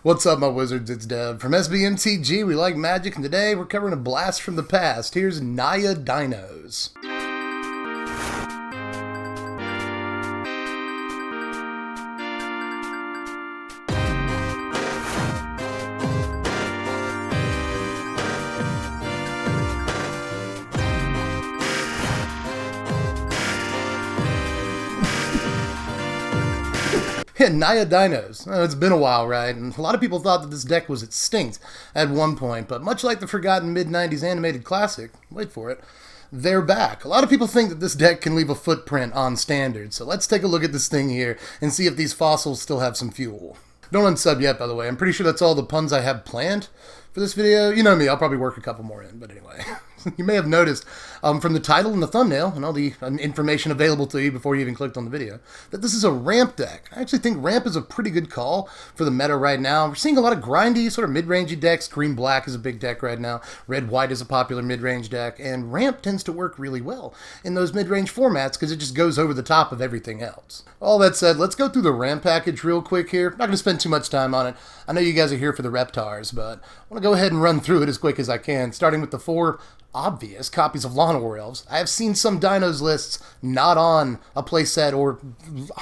What's up, my wizards? It's Dev from Mtg. We like magic, and today we're covering a blast from the past. Here's Naya Dinos. Yeah, Naya Dinos. It's been a while, right? And a lot of people thought that this deck was extinct at one point, but much like the forgotten mid-90s animated classic, wait for it, they're back. A lot of people think that this deck can leave a footprint on Standard, so let's take a look at this thing here and see if these fossils still have some fuel. Don't unsub yet, by the way. I'm pretty sure that's all the puns I have planned for this video. You know me, I'll probably work a couple more in, but anyway. You may have noticed from the title and the thumbnail and all the information available to you before you even clicked on the video that this is a ramp deck. I actually think ramp is a pretty good call for the meta right now. We're seeing a lot of grindy, sort of mid-rangey decks. Green-black is a big deck right now. Red-white is a popular mid-range deck. And ramp tends to work really well in those mid-range formats because it just goes over the top of everything else. All that said, let's go through the ramp package real quick here. I'm not going to spend too much time on it. I know you guys are here for the Reptars, but I want to go ahead and run through it as quick as I can, starting with the 4 obvious copies of Llanowar Elves. I have seen some Dinos lists not on a playset or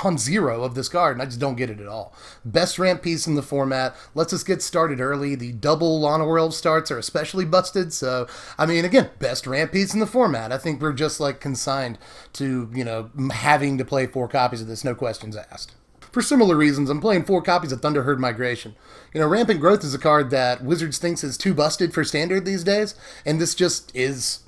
on 0 of this card, and I just don't get it at all. Best ramp piece in the format. Lets us get started early. The double Llanowar Elves starts are especially busted, so, I mean, again, best ramp piece in the format. I think we're just, like, consigned to, you know, having to play 4 copies of this, no questions asked. For similar reasons, I'm playing 4 copies of Thunderherd Migration. You know, Rampant Growth is a card that Wizards thinks is too busted for Standard these days, and this just is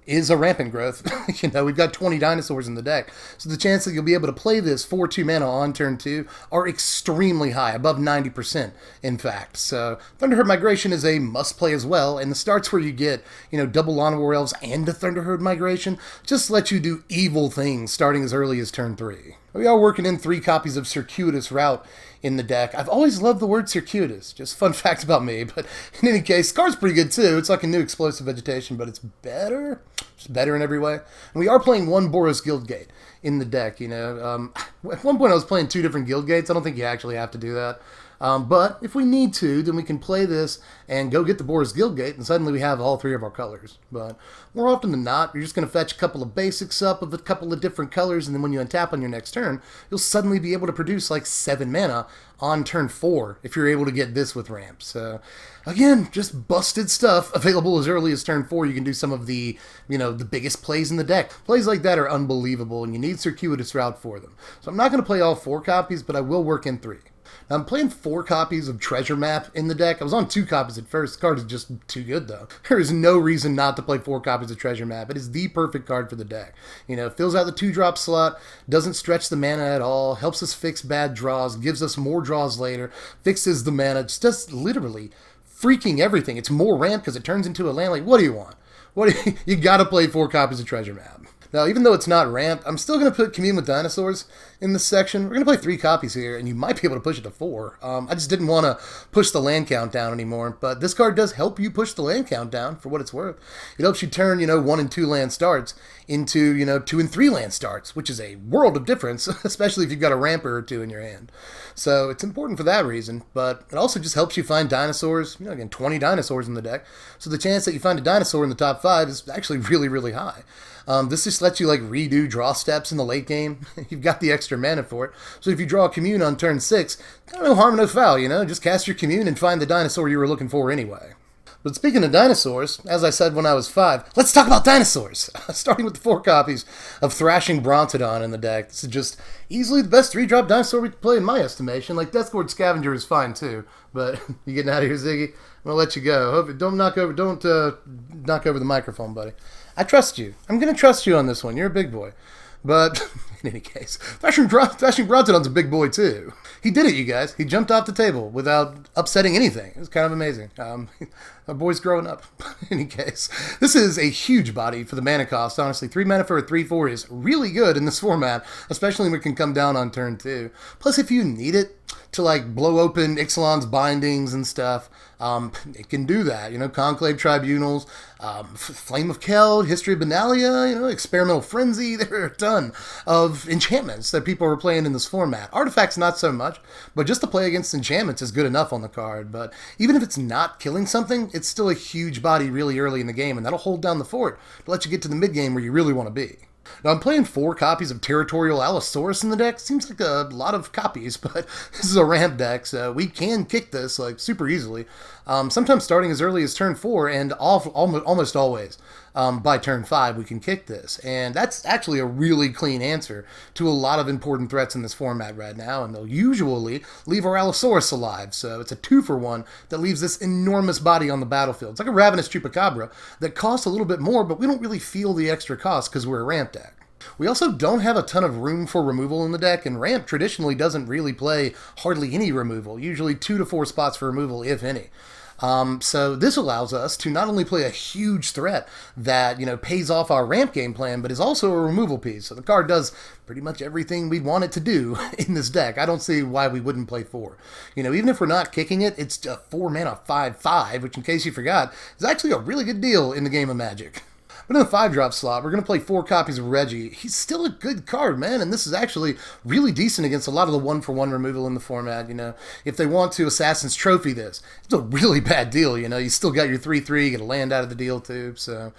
a Rampant Growth. You know, we've got 20 Dinosaurs in the deck, so the chance that you'll be able to play this for 2 mana on turn 2 are extremely high, above 90%, in fact. So, Thunderherd Migration is a must-play as well, and the starts where you get, you know, double Llanowar Elves and a Thunderherd Migration just let you do evil things starting as early as turn 3. We are working in 3 copies of Circuitous Route in the deck. I've always loved the word circuitous. Just fun fact about me. But in any case, Scar's pretty good too. It's like a new explosive vegetation, but it's better. Just better in every way. And we are playing 1 Boros Guildgate in the deck, you know. At one point I was playing 2 different Guildgates. I don't think you actually have to do that. But if we need to, then we can play this and go get the Boros Guildgate, and suddenly we have all 3 of our colors. But more often than not, you're just going to fetch a couple of basics up of a couple of different colors, and then when you untap on your next turn, you'll suddenly be able to produce like 7 mana on turn 4 if you're able to get this with ramp. So, again, just busted stuff available as early as turn 4. You can do some of the, you know, the biggest plays in the deck. Plays like that are unbelievable, and you need Circuitous Route for them. So I'm not going to play all 4 copies, but I will work in 3. Now, I'm playing 4 copies of Treasure Map in the deck. I was on 2 copies at first. The card is just too good, though. There is no reason not to play 4 copies of Treasure Map. It is the perfect card for the deck. You know, fills out the 2-drop slot, doesn't stretch the mana at all, helps us fix bad draws, gives us more draws later, fixes the mana, just does literally freaking everything. It's more ramp because it turns into a land. Like, what do you want? You gotta play 4 copies of Treasure Map. Now, even though it's not ramp, I'm still going to put Commune with Dinosaurs in this section. We're going to play 3 copies here, and you might be able to push it to 4. I just didn't want to push the land count down anymore, but this card does help you push the land count down for what it's worth. It helps you turn, you know, 1 and 2 land starts into, you know, 2 and 3 land starts, which is a world of difference, especially if you've got a ramper or 2 in your hand. So it's important for that reason, but it also just helps you find dinosaurs, you know, again, 20 dinosaurs in the deck, so the chance that you find a dinosaur in the top 5 is actually really, really high. This just lets you like redo draw steps in the late game. You've got the extra mana for it. So if you draw a Commune on turn 6, kind of no harm, no foul, you know? Just cast your Commune and find the dinosaur you were looking for anyway. But speaking of dinosaurs, as I said when I was 5, let's talk about dinosaurs! Starting with the 4 copies of Thrashing Brontodon in the deck. This is just easily the best 3-drop dinosaur we can play in my estimation. Like, Deathgord Scavenger is fine too, but you getting out of here, Ziggy? I'm gonna let you go. Don't knock over the microphone, buddy. I trust you. I'm gonna trust you on this one. You're a big boy. But, in any case, Thrashing Brontodon's a big boy, too. He did it, you guys. He jumped off the table without upsetting anything. It was kind of amazing. Our boy's growing up. In any case, this is a huge body for the mana cost, honestly. 3 mana for a 3/4 is really good in this format, especially when it can come down on turn 2. Plus, if you need it, to like blow open Ixalan's bindings and stuff. It can do that, you know, Conclave Tribunals, Flame of Keld, History of Benalia, you know, Experimental Frenzy. There are a ton of enchantments that people are playing in this format. Artifacts, not so much, but just to play against enchantments is good enough on the card. But even if it's not killing something, it's still a huge body really early in the game, and that'll hold down the fort to let you get to the mid game where you really want to be. Now, I'm playing 4 copies of Territorial Allosaurus in the deck. Seems like a lot of copies, but this is a ramp deck, so we can kick this like super easily. Sometimes starting as early as turn 4, and almost always by turn 5 we can kick this. And that's actually a really clean answer to a lot of important threats in this format right now, and they'll usually leave our Allosaurus alive. So it's a 2-for-1 that leaves this enormous body on the battlefield. It's like a Ravenous Chupacabra that costs a little bit more, but we don't really feel the extra cost because we're a ramp deck. We also don't have a ton of room for removal in the deck, and ramp traditionally doesn't really play hardly any removal, usually 2 to 4 spots for removal, if any. So this allows us to not only play a huge threat that, you know, pays off our ramp game plan, but is also a removal piece. So the card does pretty much everything we want it to do in this deck. I don't see why we wouldn't play 4. You know, even if we're not kicking it, it's a 4-mana 5/5, which, in case you forgot, is actually a really good deal in the game of Magic. But in the 5-drop slot, we're going to play 4 copies of Reggie. He's still a good card, man, and this is actually really decent against a lot of the 1-for-1 removal in the format. You know, if they want to Assassin's Trophy this, it's a really bad deal, you know. You still got your 3/3, you get a land out of the deal, too, so...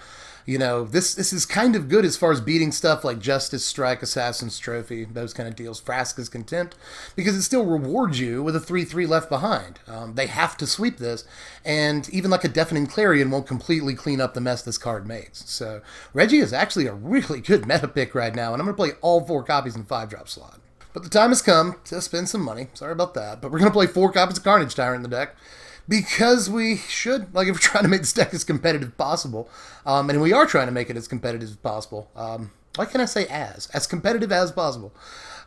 You know, this is kind of good as far as beating stuff like Justice Strike, Assassin's Trophy, those kind of deals, Vraska's Contempt, because it still rewards you with a 3/3 left behind. They have to sweep this, and even like a Deafening Clarion won't completely clean up the mess this card makes. So Reggie is actually a really good meta pick right now, and I'm going to play all 4 copies in 5-drop slot. But the time has come to spend some money. Sorry about that. But we're going to play 4 copies of Carnage Tyrant in the deck. Because we should, like, if we're trying to make this deck as competitive as possible, and we are trying to make it as competitive as possible. Why can't I say as competitive as possible?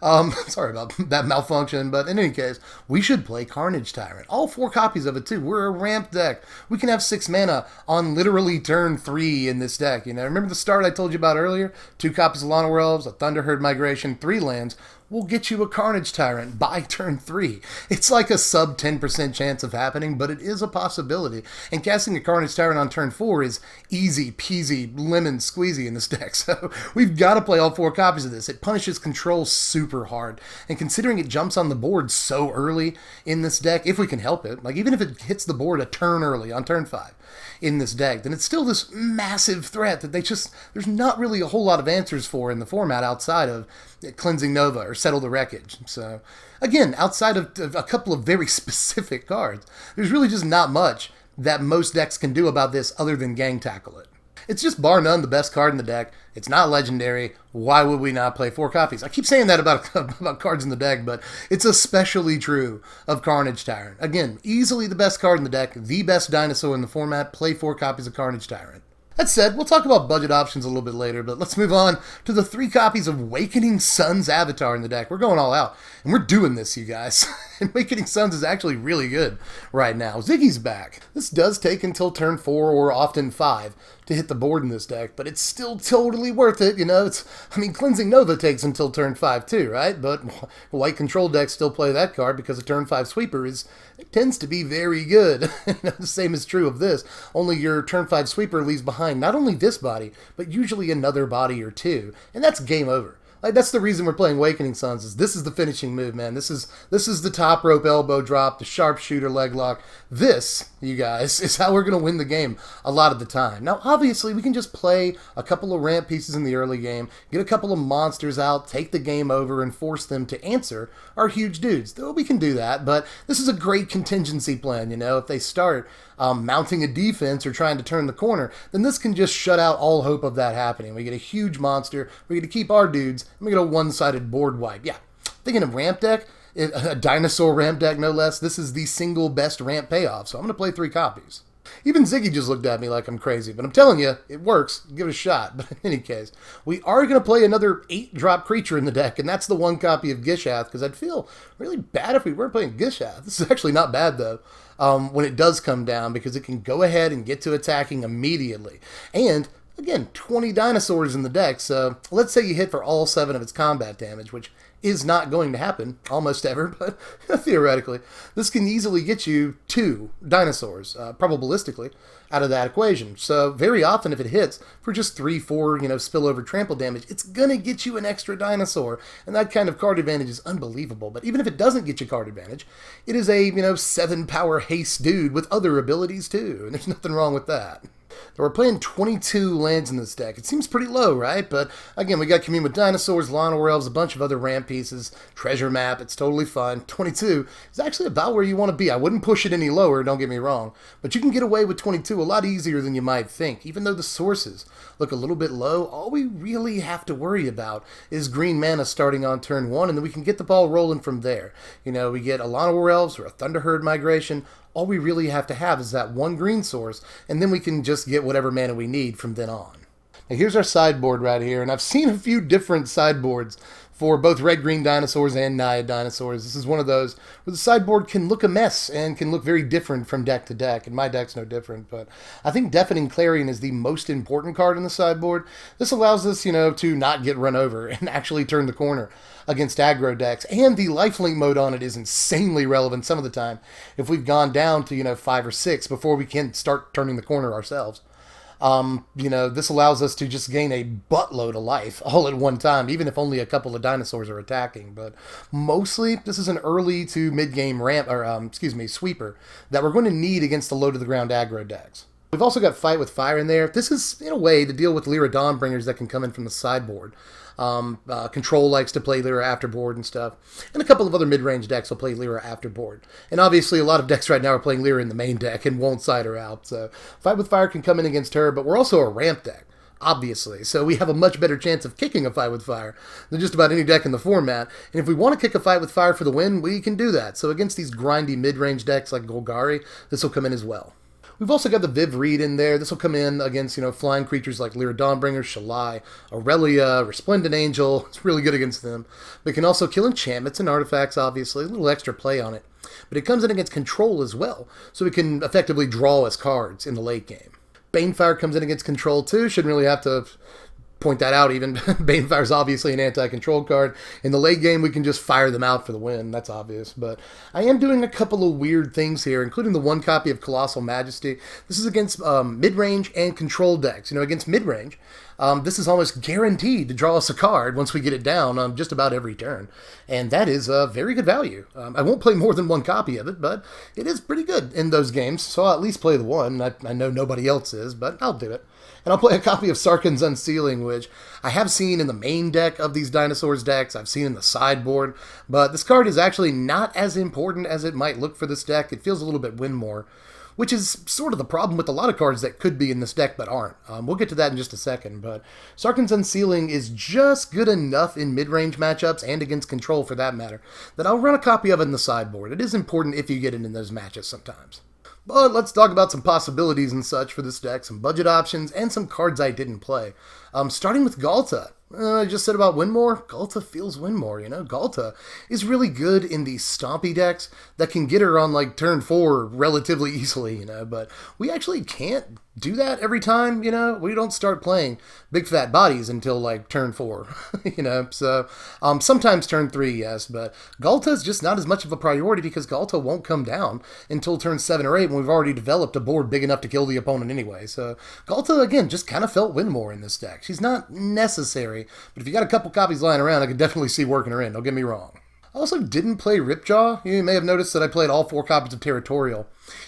Sorry about that malfunction, but in any case, we should play Carnage Tyrant. All 4 copies of it, too. We're a ramp deck. We can have 6 mana on literally turn 3 in this deck. You know, remember the start I told you about earlier? 2 copies of Llanowar Elves, a Thunderherd Migration, 3 lands. We'll get you a Carnage Tyrant by turn 3. It's like a sub 10% chance of happening, but it is a possibility. And casting a Carnage Tyrant on turn 4 is easy peasy lemon squeezy in this deck. So we've got to play all 4 copies of this. It punishes control super hard. And considering it jumps on the board so early in this deck, if we can help it, like even if it hits the board a turn early on turn 5 in this deck, then it's still this massive threat that there's not really a whole lot of answers for in the format outside of Cleansing Nova or Settle the Wreckage. So again, outside of a couple of very specific cards, there's really just not much that most decks can do about this other than gang tackle it. It's just bar none the best card in the deck. It's not legendary. Why would we not play 4 copies? I keep saying that about cards in the deck, but it's especially true of Carnage Tyrant. Again, easily the best card in the deck, the best dinosaur in the format. Play 4 copies of Carnage Tyrant. That said, we'll talk about budget options a little bit later, but let's move on to the 3 copies of Awakening Sun's Avatar in the deck. We're going all out, and we're doing this, you guys. And Awakening Suns is actually really good right now. Ziggy's back. This does take until turn 4 or often 5 to hit the board in this deck, but it's still totally worth it, you know. Cleansing Nova takes until turn 5 too, right? But white control decks still play that card because a turn 5 sweeper tends to be very good. The same is true of this, only your turn 5 sweeper leaves behind not only this body, but usually another body or 2, and that's game over. Like, that's the reason we're playing Awakening Suns, is this is the finishing move, man. This is the top rope elbow drop, the sharpshooter leg lock. This, you guys, is how we're going to win the game a lot of the time. Now, obviously, we can just play a couple of ramp pieces in the early game, get a couple of monsters out, take the game over, and force them to answer our huge dudes. Though we can do that, but this is a great contingency plan, you know. If they start mounting a defense or trying to turn the corner, then this can just shut out all hope of that happening. We get a huge monster, we get to keep our dudes, and we get a one-sided board wipe. Yeah, thinking of ramp deck, a dinosaur ramp deck no less, this is the single best ramp payoff, so I'm going to play 3 copies. Even Ziggy just looked at me like I'm crazy, but I'm telling you, it works. Give it a shot. But in any case, we are going to play another 8-drop creature in the deck, and that's the 1 copy of Gishath, because I'd feel really bad if we weren't playing Gishath. This is actually not bad, though, when it does come down, because it can go ahead and get to attacking immediately. And again, 20 dinosaurs in the deck, so let's say you hit for all 7 of its combat damage, which is not going to happen almost ever, but theoretically, this can easily get you 2 dinosaurs, probabilistically, out of that equation. So very often if it hits for just 3, 4, spillover trample damage, it's going to get you an extra dinosaur. And that kind of card advantage is unbelievable. But even if it doesn't get you card advantage, it is a, 7 power haste dude with other abilities too. And there's nothing wrong with that. Now we're playing 22 lands in this deck. It seems pretty low, right? But again, we got Commune with Dinosaurs, Llanowar Elves, a bunch of other ramp pieces, treasure map. It's totally fun. 22 is actually about where you want to be. I wouldn't push it any lower, don't get me wrong. But you can get away with 22 a lot easier than you might think. Even though the sources look a little bit low, all we really have to worry about is green mana starting on turn 1, and then we can get the ball rolling from there. We get a Llanowar Elves or a Thunderherd migration. All we really have to have is that 1 green source, and then we can just get whatever mana we need from then on. Now here's our sideboard right here, and I've seen a few different sideboards for both red-green dinosaurs and Naya Dinosaurs. This is one of those where the sideboard can look a mess and can look very different from deck to deck, and my deck's no different, but I think Deafening Clarion is the most important card in the sideboard. This allows us, to not get run over and actually turn the corner against aggro decks, and the lifelink mode on it is insanely relevant some of the time if we've gone down to, 5 or 6 before we can start turning the corner ourselves. This allows us to just gain a buttload of life all at one time, even if only a couple of dinosaurs are attacking. But mostly, this is an early to mid-game ramp, or sweeper that we're going to need against the low-to-the-ground aggro decks. We've also got Fight with Fire in there. This is, in a way, to deal with Lyra Dawnbringers that can come in from the sideboard. Control likes to play Lyra Afterboard and stuff. And a couple of other mid-range decks will play Lyra Afterboard. And obviously a lot of decks right now are playing Lyra in the main deck and won't side her out. So Fight with Fire can come in against her, but we're also a ramp deck, obviously. So we have a much better chance of kicking a Fight with Fire than just about any deck in the format. And if we want to kick a Fight with Fire for the win, we can do that. So against these grindy mid-range decks like Golgari, this will come in as well. We've also got the Viv Reed in there. This will come in against, flying creatures like Lyra Dawnbringer, Shalai, Aurelia, Resplendent Angel. It's really good against them. But it can also kill enchantments and artifacts, obviously. A little extra play on it. But it comes in against control as well, so it can effectively draw us cards in the late game. Banefire comes in against control too. Shouldn't really have to point that out even. Banefire is obviously an anti-control card. In the late game, we can just fire them out for the win. That's obvious. But I am doing a couple of weird things here, including the 1 copy of Colossal Majesty. This is against mid-range and control decks. Against mid-range, this is almost guaranteed to draw us a card once we get it down on just about every turn. And that is a very good value. I won't play more than 1 copy of it, but it is pretty good in those games. So I'll at least play the 1. I know nobody else is, but I'll do it. And I'll play a copy of Sarkhan's Unsealing, which I have seen in the main deck of these Dinosaurs decks. I've seen in the sideboard. But this card is actually not as important as it might look for this deck. It feels a little bit win more, which is sort of the problem with a lot of cards that could be in this deck but aren't. We'll get to that in just a second, but Sarkhan's Unsealing is just good enough in mid-range matchups and against control for that matter that I'll run a copy of it in the sideboard. It is important if you get it in those matches sometimes. But let's talk about some possibilities and such for this deck, some budget options, and some cards I didn't play. Starting with Ghalta. I just said about Winmore. Ghalta feels Winmore, Ghalta is really good in these stompy decks that can get her on, turn 4 relatively easily, But we actually can't do that every time, We don't start playing big fat bodies until, turn 4, So, sometimes turn 3, yes, but Ghalta is just not as much of a priority because Ghalta won't come down until turn 7 or 8 when we've already developed a board big enough to kill the opponent anyway. So, Ghalta, again, just kind of felt Winmore in this deck. She's not necessary, but if you got a couple copies lying around, I could definitely see working her in, don't get me wrong. I also didn't play Ripjaw. You may have noticed that I played all 4 copies of Territorial,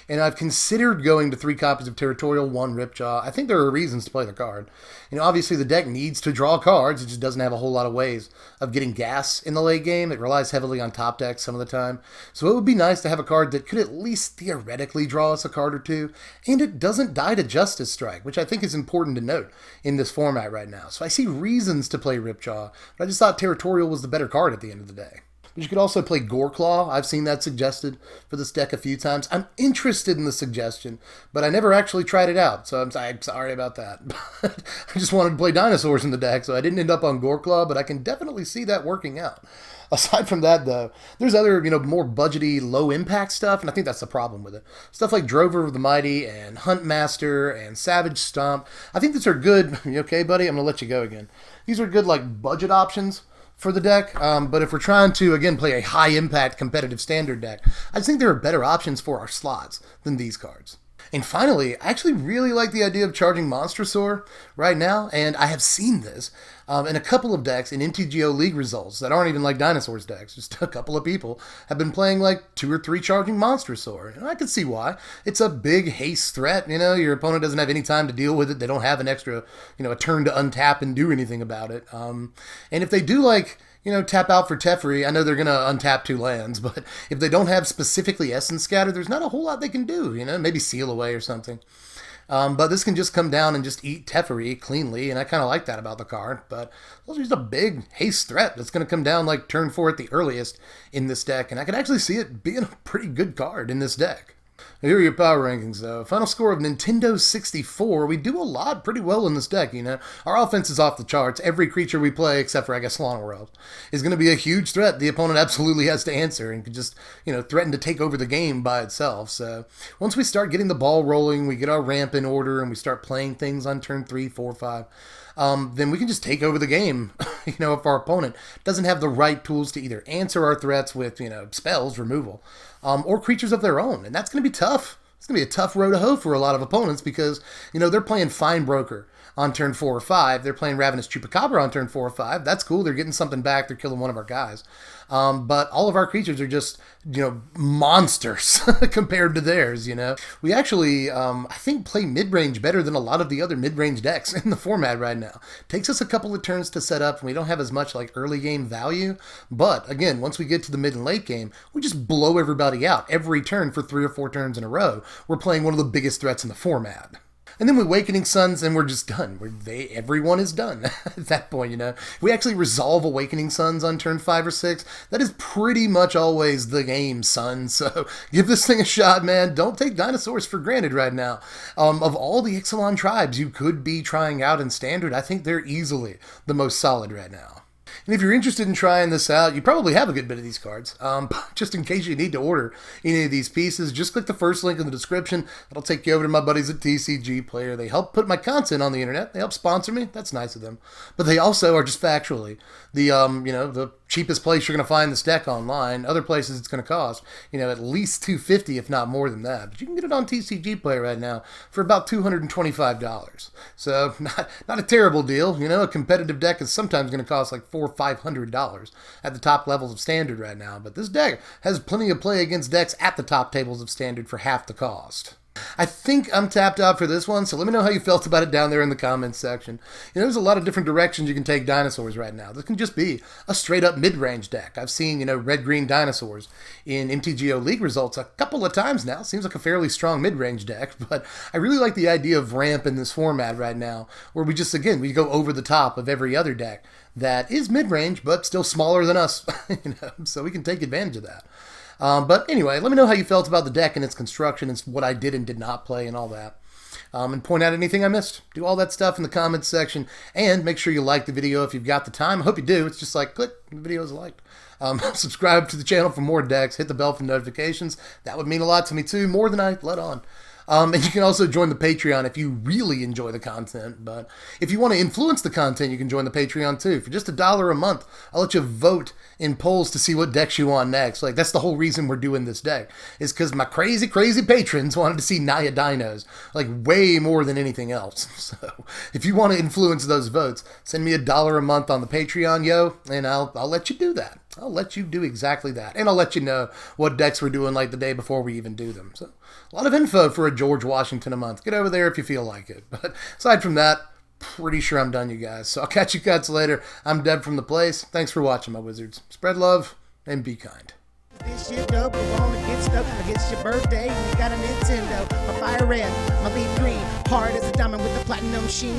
and I've considered going to 3 copies of Territorial, 1 Ripjaw. I think there are reasons to play the card. Obviously the deck needs to draw cards. It just doesn't have a whole lot of ways of getting gas in the late game. It relies heavily on top decks some of the time. So it would be nice to have a card that could at least theoretically draw us a card or 2, and it doesn't die to Justice Strike, which I think is important to note in this format right now. So I see reasons to play Ripjaw, but I just thought Territorial was the better card at the end of the day. You could also play Goreclaw. I've seen that suggested for this deck a few times. I'm interested in the suggestion, but I never actually tried it out, so I'm sorry about that. I just wanted to play dinosaurs in the deck, so I didn't end up on Goreclaw, but I can definitely see that working out. Aside from that, though, there's other, more budgety, low-impact stuff, and I think that's the problem with it. Stuff like Drover of the Mighty and Huntmaster and Savage Stomp. I think these are good. You okay, buddy? I'm going to let you go again. These are good, budget options for the deck, but if we're trying to, again, play a high-impact competitive standard deck, I just think there are better options for our slots than these cards. And finally, I actually really like the idea of charging Monstrosaur right now, and I have seen this in a couple of decks in MTGO League results that aren't even like Dinosaurs decks. Just a couple of people have been playing like 2 or 3 charging Monstrosaur, and I can see why. It's a big haste threat, your opponent doesn't have any time to deal with it, they don't have an extra, a turn to untap and do anything about it. And if they do tap out for Teferi, I know they're going to untap 2 lands, but if they don't have specifically Essence Scatter, there's not a whole lot they can do, maybe Seal Away or something. But this can just come down and just eat Teferi cleanly, and I kind of like that about the card, but it's just a big haste threat that's going to come down like turn 4 at the earliest in this deck, and I can actually see it being a pretty good card in this deck. Here are your power rankings, though. Final score of Nintendo 64. We do a lot pretty well in this deck, Our offense is off the charts. Every creature we play, except for, I guess, Lana World, is going to be a huge threat the opponent absolutely has to answer and could just, threaten to take over the game by itself. So once we start getting the ball rolling, we get our ramp in order, and we start playing things on turn 3, 4, 5, then we can just take over the game, if our opponent doesn't have the right tools to either answer our threats with, spells, removal, or creatures of their own. And that's going to be tough. It's going to be a tough row to hoe for a lot of opponents because, they're playing Fine Broker on turn 4 or 5. They're playing Ravenous Chupacabra on turn 4 or 5. That's cool. They're getting something back. They're killing one of our guys. But all of our creatures are just, monsters compared to theirs, We actually, I think, play midrange better than a lot of the other midrange decks in the format right now. Takes us a couple of turns to set up, and we don't have as much, early game value. But, again, once we get to the mid and late game, we just blow everybody out every turn for 3 or 4 turns in a row. We're playing one of the biggest threats in the format. And then with Awakening Suns, and we're just done. Everyone is done at that point, We actually resolve Awakening Suns on turn 5 or 6. That is pretty much always the game, son. So give this thing a shot, man. Don't take Dinosaurs for granted right now. Of all the Ixalan tribes you could be trying out in Standard, I think they're easily the most solid right now. And if you're interested in trying this out, you probably have a good bit of these cards. Just in case you need to order any of these pieces, just click the first link in the description. That'll take you over to my buddies at TCG Player. They help put my content on the internet. They help sponsor me. That's nice of them. But they also are just factually the cheapest place you're going to find this deck online. Other places it's going to cost, at least $250, if not more than that. But you can get it on TCG Player right now for about $225. So not a terrible deal. A competitive deck is sometimes going to cost like $400 or $500 at the top levels of Standard right now. But this deck has plenty of play against decks at the top tables of Standard for half the cost. I think I'm tapped out for this one, so let me know how you felt about it down there in the comments section. There's a lot of different directions you can take Dinosaurs right now. This can just be a straight-up mid-range deck. I've seen, red-green Dinosaurs in MTGO League results a couple of times now. Seems like a fairly strong mid-range deck, but I really like the idea of ramp in this format right now, where we just, again, we go over the top of every other deck that is mid-range, but still smaller than us, so we can take advantage of that. But anyway, let me know how you felt about the deck and its construction and what I did and did not play and all that. And point out anything I missed. Do all that stuff in the comments section. And make sure you like the video if you've got the time. I hope you do. It's just click, the video is liked. Subscribe to the channel for more decks. Hit the bell for notifications. That would mean a lot to me too, more than I let on. And you can also join the Patreon if you really enjoy the content. But if you want to influence the content, you can join the Patreon too. For just $1 a month, I'll let you vote in polls to see what decks you want next. That's the whole reason we're doing this deck, is because my crazy, crazy patrons wanted to see Naya Dinos, way more than anything else. So if you want to influence those votes, send me $1 a month on the Patreon, and I'll let you do that. I'll let you do exactly that. And I'll let you know what decks we're doing the day before we even do them. So a lot of info for a George Washington a month. Get over there if you feel like it. But aside from that, pretty sure I'm done, you guys. So I'll catch you guys later. I'm Deb from The Place. Thanks for watching, my wizards. Spread love and be kind. This shit dope, we're gonna get stuck against your birthday. We got a Nintendo, my fire red, my leaf green, hard as a diamond with the platinum sheen.